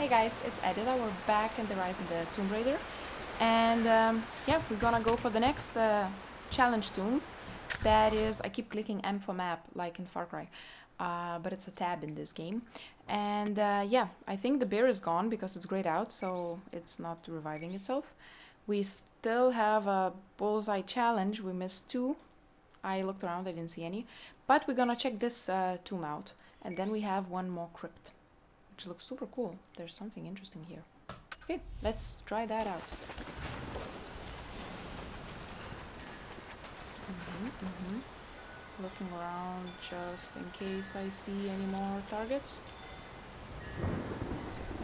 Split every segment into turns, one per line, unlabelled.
Hey guys, it's Edita. We're back in the Rise of the Tomb Raider. And yeah, we're gonna go for the next challenge tomb. That is, I keep clicking M for map, like in Far Cry. But it's a tab in this game. And yeah, I think the bear is gone because it's grayed out, so it's not reviving itself. We still have a bullseye challenge. We missed 2. I looked around, I didn't see any. But we're gonna check this tomb out. And then we have one more crypt, which looks super cool. There's something interesting here. Okay, let's try that out. Looking around just in case I see any more targets.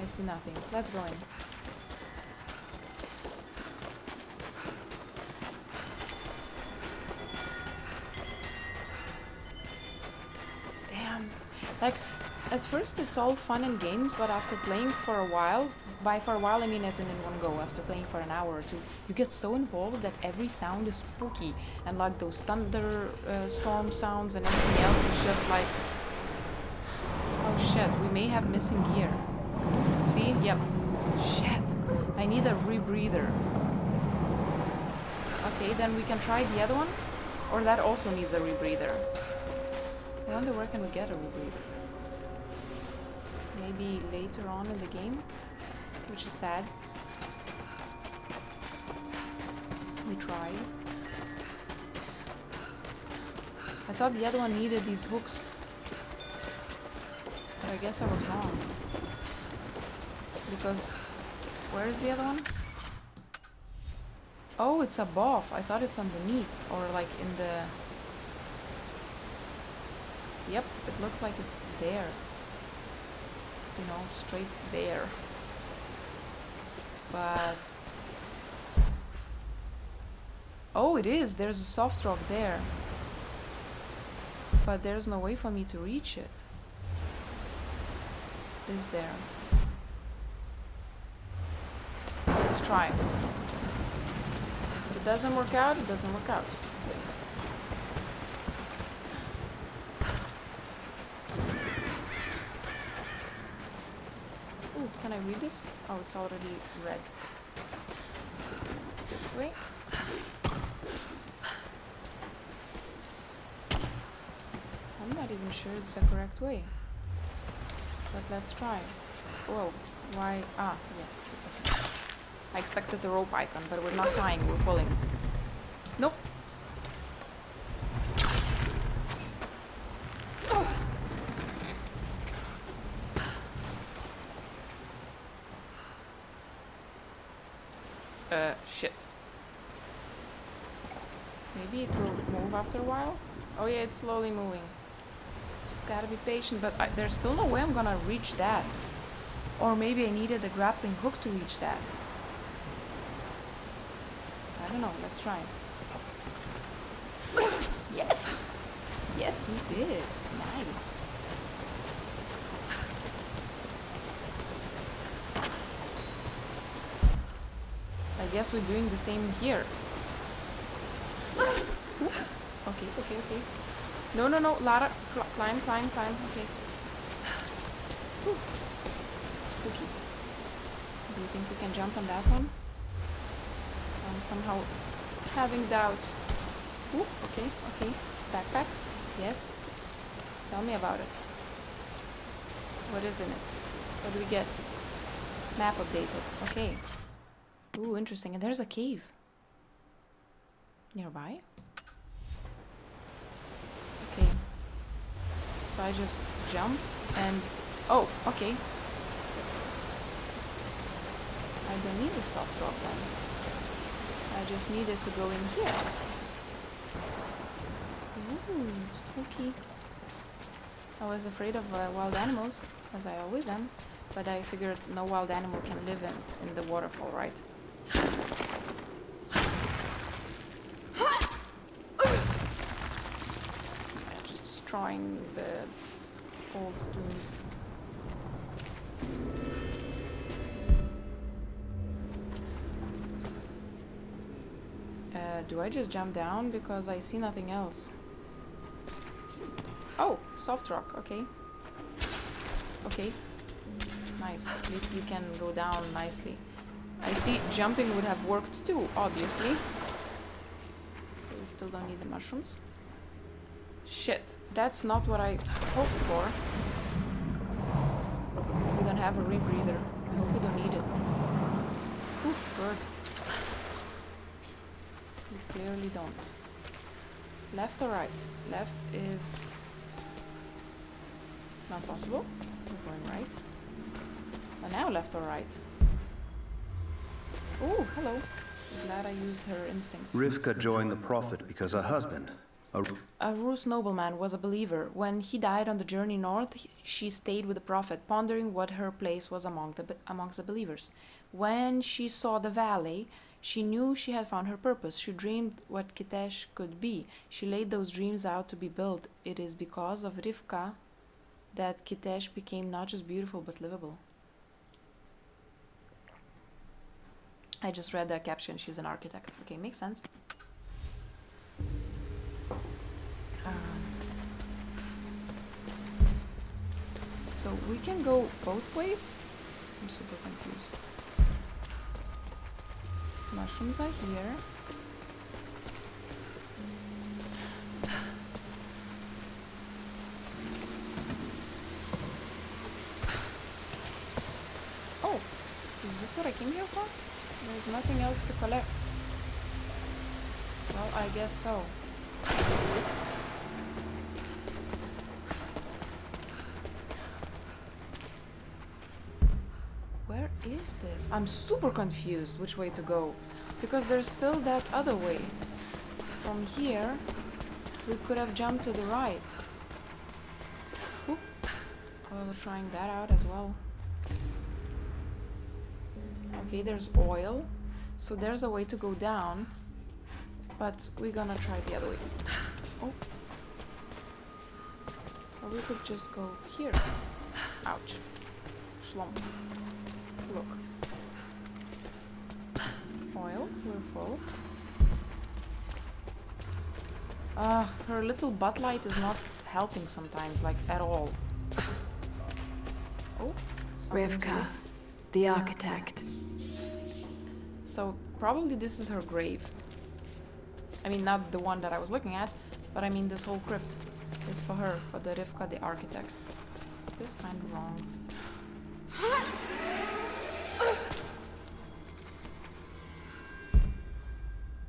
I see nothing. Let's go in. Damn. Like, at first it's all fun and games, but after playing for a while, by for a while I mean as in one go, after playing for an hour or two, you get so involved that every sound is spooky, and like those thunder storm sounds and everything else is just like, oh shit, we may have missing gear. See? Yep. Shit. I need a rebreather. Okay, then we can try the other one, or that also needs a rebreather. I wonder where can we get a rebreather. Maybe later on in the game, which is sad. We tried. I thought the other one needed these hooks, but I guess I was wrong. Because, where is the other one? Oh, it's above. I thought it's underneath, or like in the... Yep, it looks like it's there. You know, straight there. But... Oh, it is! There's a soft rock there. But there's no way for me to reach it. Is there? Let's try. If it doesn't work out, it doesn't work out. Ooh, can I read this? Oh, it's already read. This way. I'm not even sure it's the correct way. But let's try. Whoa, why? Ah, yes, it's okay. I expected the rope icon, but we're not tying, we're pulling. Nope. Shit. Maybe it will move after a while? Oh yeah, it's slowly moving. Just gotta be patient, but there's still no way I'm gonna reach that. Or maybe I needed a grappling hook to reach that. I don't know, let's try. Yes! Yes, we did. Nice. I guess we're doing the same here. Okay. No, Lara, climb, okay. Spooky. Do you think we can jump on that one? I'm somehow having doubts. Ooh, okay. Backpack? Yes. Tell me about it. What is in it? What do we get? Map updated. Okay. Ooh, interesting. And there's a cave nearby. Okay. So I just jump and... Oh, okay. I don't need a soft rock then. I just needed to go in here. Ooh, spooky. I was afraid of wild animals, as I always am. But I figured no wild animal can live in the waterfall, right? Just destroying the old tombs. Do I just jump down because I see nothing else? Oh, soft rock, okay. Okay. Nice. nice. At least we can go down nicely. I see jumping would have worked too, obviously. So we still don't need the mushrooms. Shit, that's not what I hoped for. We don't have a rebreather. I hope we don't need it. Ooh, bird. We clearly don't. Left or right? Left is not possible. We're going right. But now left or right? Oh, hello. Glad I used her instincts.
Rivka joined the Prophet because her husband,
a Rus nobleman, was a believer. When he died on the journey north, she stayed with the Prophet, pondering what her place was amongst the believers. When she saw the valley, she knew she had found her purpose. She dreamed what Kitesh could be. She laid those dreams out to be built. It is because of Rivka that Kitesh became not just beautiful but livable. I just read that caption. She's an architect. Okay, makes sense. So we can go both ways? I'm super confused. Mushrooms are here. Oh, is this what I came here for? There's nothing else to collect. Well, I guess so. Where is this? I'm super confused which way to go. Because there's still that other way. From here, we could have jumped to the right. Oop. Oh, we're trying that out as well. Okay, there's oil. So there's a way to go down. But we're gonna try the other way. Oh. Or we could just go here. Ouch. Schlump. Look. Oil, we're full. Her little butt light is not helping sometimes, like at all. Oh,
Rivka, the architect.
So probably this is her grave. I mean, not the one that I was looking at, but I mean this whole crypt is for her, for the Rivka, the architect. This kind of wrong.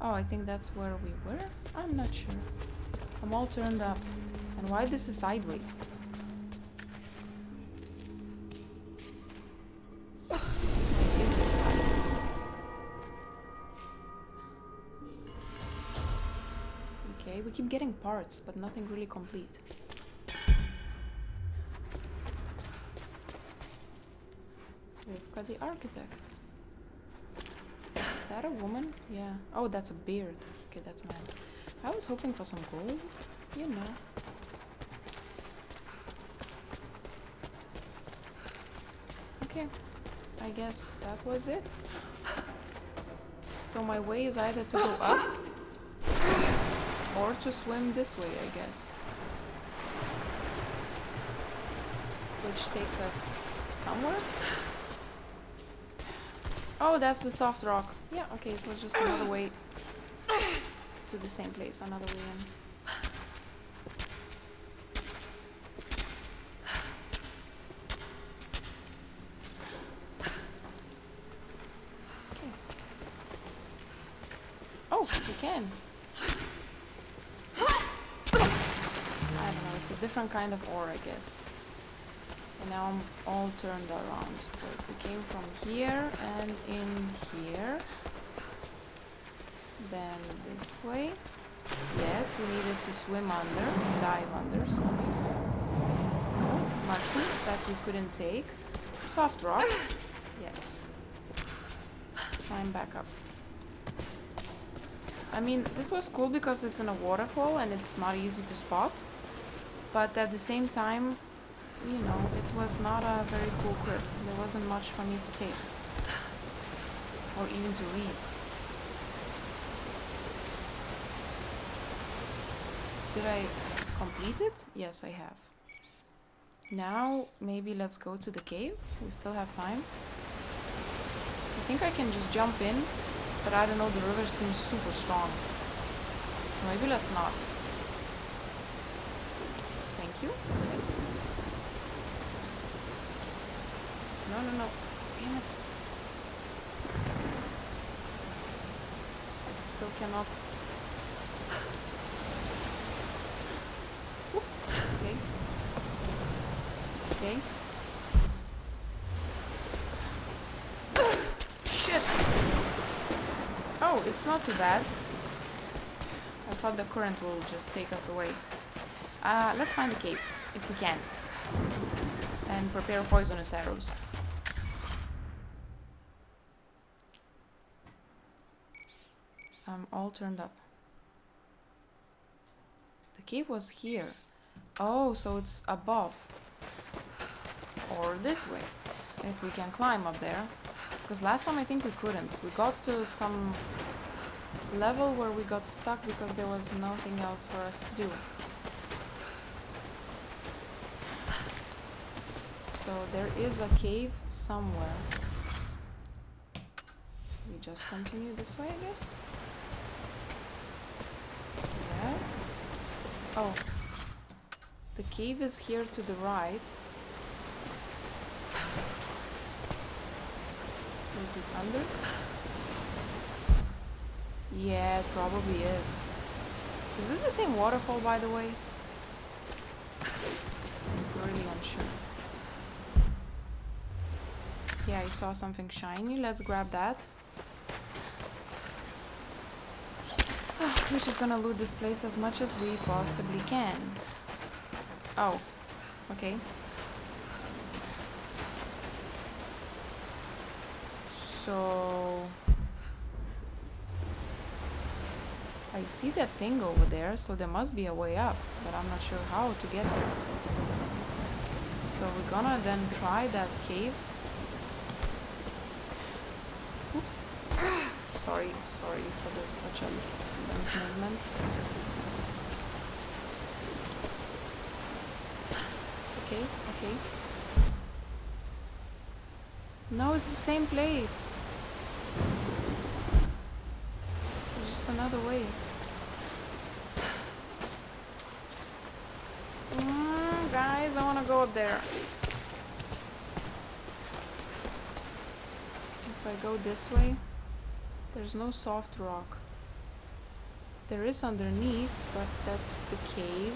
Oh, I think that's where we were? I'm not sure. I'm all turned up. And why this is sideways? Why is this sideways? Okay, we keep getting parts, but nothing really complete. We've got the architect. Is that a woman? Yeah. Oh, that's a beard. Okay, that's mine. I was hoping for some gold, you know. Okay, I guess that was it. So my way is either to go up or to swim this way, I guess. Which takes us somewhere. Oh, that's the soft rock. Yeah, okay, it was just another way to the same place, another way in. Okay. Oh, we can. I don't know, it's a different kind of ore, I guess. And now I'm all turned around. Wait, we came from here and in here. Then this way. Yes, we needed to swim under, dive under, sorry. Oh, mushrooms that we couldn't take. Soft rock. Yes. Climb back up. I mean, this was cool because it's in a waterfall and it's not easy to spot. But at the same time, you know, it was not a very cool crypt. There wasn't much for me to take. Or even to read. Did I complete it? Yes, I have. Now, maybe let's go to the cave. We still have time. I think I can just jump in, but I don't know, the river seems super strong. So maybe let's not. Thank you. Yes. No, no, no. Damn it. I still cannot. Whoop. Okay. Okay. Shit! Oh, it's not too bad. I thought the current will just take us away. Let's find the cave, if we can. And prepare poisonous arrows. I'm all turned up. The cave was here. Oh, so it's above. Or this way. If we can climb up there. Because last time I think we couldn't. We got to some level where we got stuck because there was nothing else for us to do. So there is a cave somewhere. We just continue this way, I guess? Yeah. Oh. The cave is here to the right. Is it under? Yeah, it probably is. Is this the same waterfall, by the way? I'm really unsure. Yeah, I saw something shiny. Let's grab that. We're just gonna loot this place as much as we possibly can. Oh, okay. So I see that thing over there, so there must be a way up, but I'm not sure how to get there. So we're gonna then try that cave. Oop. Sorry for this, such a length movement. Okay, okay. No, it's the same place. There's just another way. Guys, I wanna go up there. If I go this way, there's no soft rock. There is underneath, but that's the cave.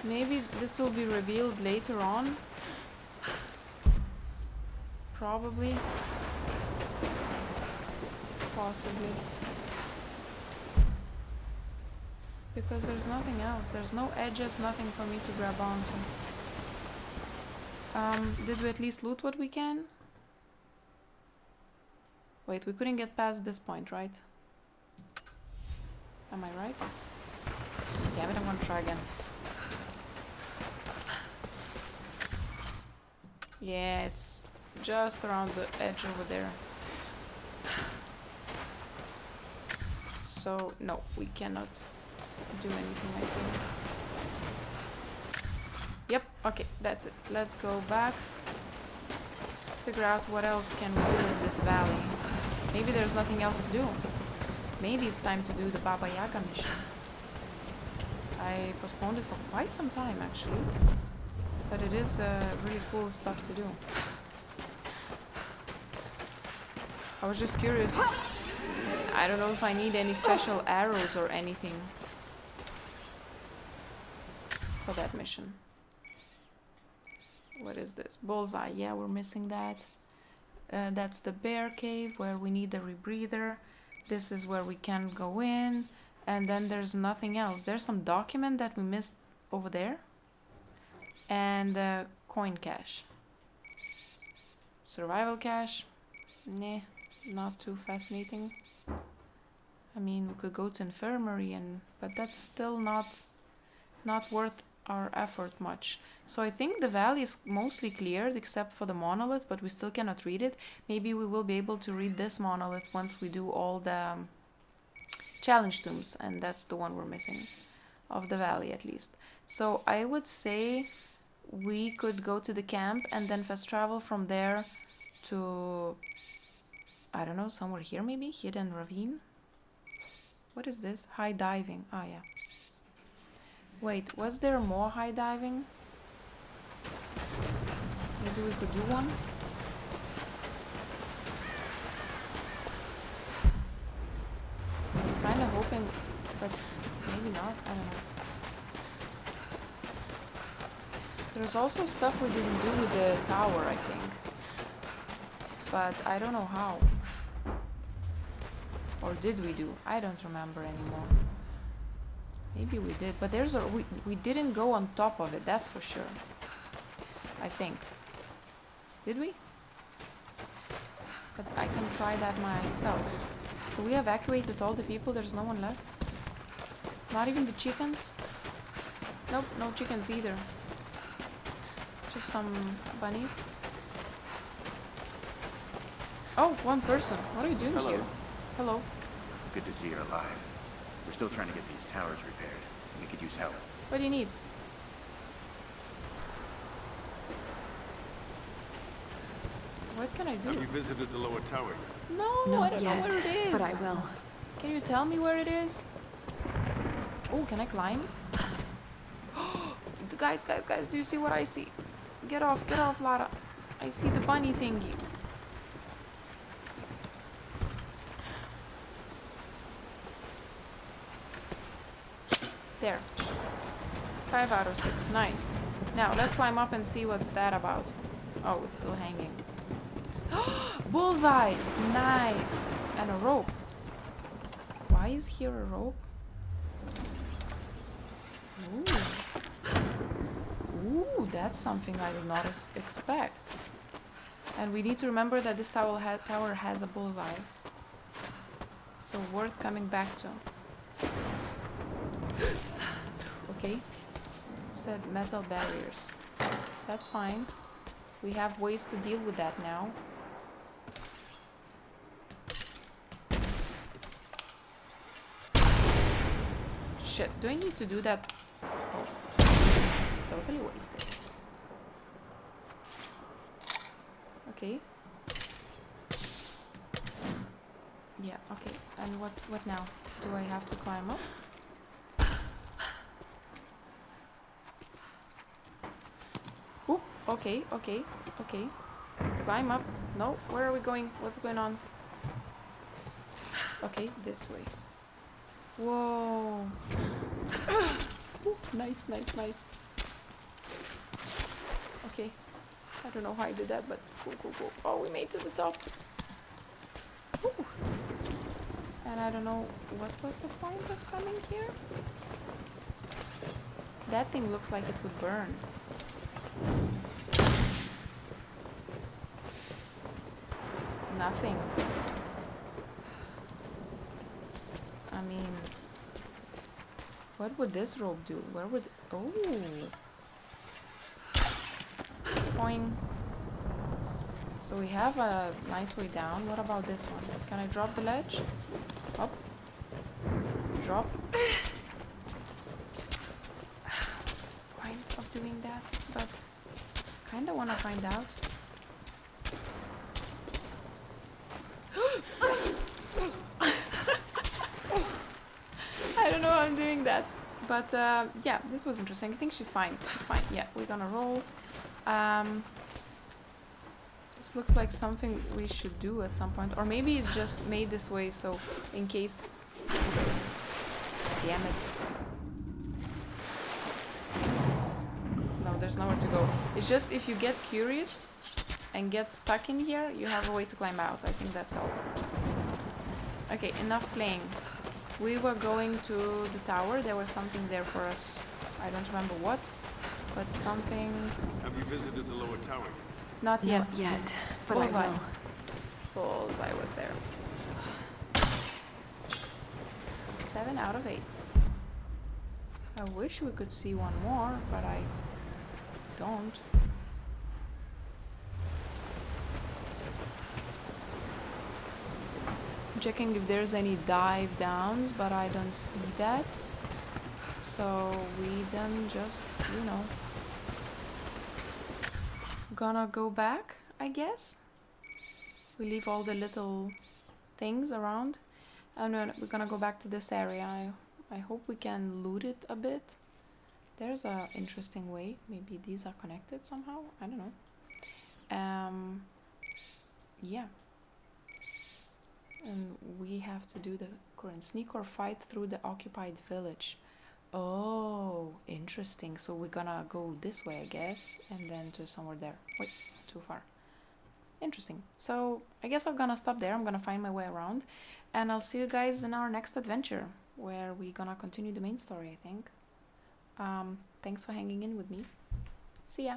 Maybe this will be revealed later on. Probably. Possibly. Because there's nothing else. There's no edges, nothing for me to grab onto. Did we at least loot what we can? Wait, we couldn't get past this point, right? Am I right? Damn it, I'm gonna try again. Yeah, it's just around the edge over there. So, no, we cannot do anything, I think. Yep, okay, that's it. Let's go back. Figure out what else can we do in this valley. Maybe there's nothing else to do. Maybe it's time to do the Baba Yaga mission. I postponed it for quite some time, actually. But it is really cool stuff to do. I was just curious. I don't know if I need any special arrows or anything for that mission. What is this? Bullseye. Yeah, we're missing that. That's the bear cave where we need the rebreather. This is where we can go in. And then there's nothing else. There's some document that we missed over there. And coin cache. Survival cache. Nah, not too fascinating. I mean, we could go to infirmary, but that's still not worth our effort much. So I think the valley is mostly cleared except for the monolith, but we still cannot read it. Maybe we will be able to read this monolith once we do all the challenge tombs, and that's the one we're missing of the valley at least. So I would say we could go to the camp and then fast travel from there to, I don't know, somewhere here maybe? Hidden ravine? What is this? High diving. Ah, yeah. Wait, was there more high diving? Maybe we could do one? I was kind of hoping, but maybe not. I don't know. There's also stuff we didn't do with the tower, I think. But I don't know how. Or did we do? I don't remember anymore. Maybe we did, but there's a we didn't go on top of it, that's for sure. I think. Did we? But I can try that myself. So we evacuated all the people, there's no one left. Not even the chickens? Nope, no chickens either. Just some bunnies. Oh, one person. What are you doing here? Hello.
Good to see you're alive. We're still trying to get these towers repaired. We could use help.
What do you need? What can I do?
Have you visited the lower tower yet?
No, I don't know where it is.
but I will.
Can you tell me where it is? Oh, can I climb? Guys, do you see what I see? Get off, Lara. I see the bunny thingy. There. 5 out of 6. Nice. Now, let's climb up and see what's that about. Oh, it's still hanging. Bullseye! Nice! And a rope. Why is here a rope? Ooh. Ooh, that's something I did not expect. And we need to remember that this tower has a bullseye. So worth coming back to. Okay. Said metal barriers. That's fine. We have ways to deal with that now. Shit, do I need to do that? Oh. Totally wasted. Okay. Yeah, okay. And what now? Do I have to climb up? Oop, okay. Climb up. No, where are we going? What's going on? Okay, this way. Whoa. Ooh, nice. Okay. I don't know how I did that, but cool. Oh, we made it to the top. Ooh. And I don't know what was the point of coming here. That thing looks like it would burn. Nothing. I mean, what would this rope do? Where would... Oh! Boing. So we have a nice way down. What about this one? Can I drop the ledge? Up. Drop. What's the point of doing that? But kinda wanna find out. I don't know how I'm doing that. But yeah, this was interesting. I think she's fine. She's fine. Yeah, we're gonna roll. This looks like something we should do at some point. Or maybe it's just made this way so in case... Damn it. No, there's nowhere to go. It's just if you get curious and get stuck in here, you have a way to climb out. I think that's all. Okay, enough playing. We were going to the tower. There was something there for us. I don't remember what, but something...
Have you visited the lower tower yet?
Not yet.
Not yet, but
Bullseye.
I will.
Bullseye was there. 7 out of 8. I wish we could see one more, but I don't. I'm checking if there's any dive downs, but I don't see that. So we then just, you know, gonna go back, I guess. We leave all the little things around. And then we're gonna go back to this area. I hope we can loot it a bit. There's a interesting way. Maybe these are connected somehow. I don't know. Yeah. And we have to do the current sneak or fight through the occupied village. Oh, interesting. So we're gonna go this way, I guess, and then to somewhere there. Wait, too far. Interesting. So I guess I'm gonna stop there. I'm gonna find my way around, and I'll see you guys in our next adventure, where we're gonna continue the main story, I think. Thanks for hanging in with me. See ya.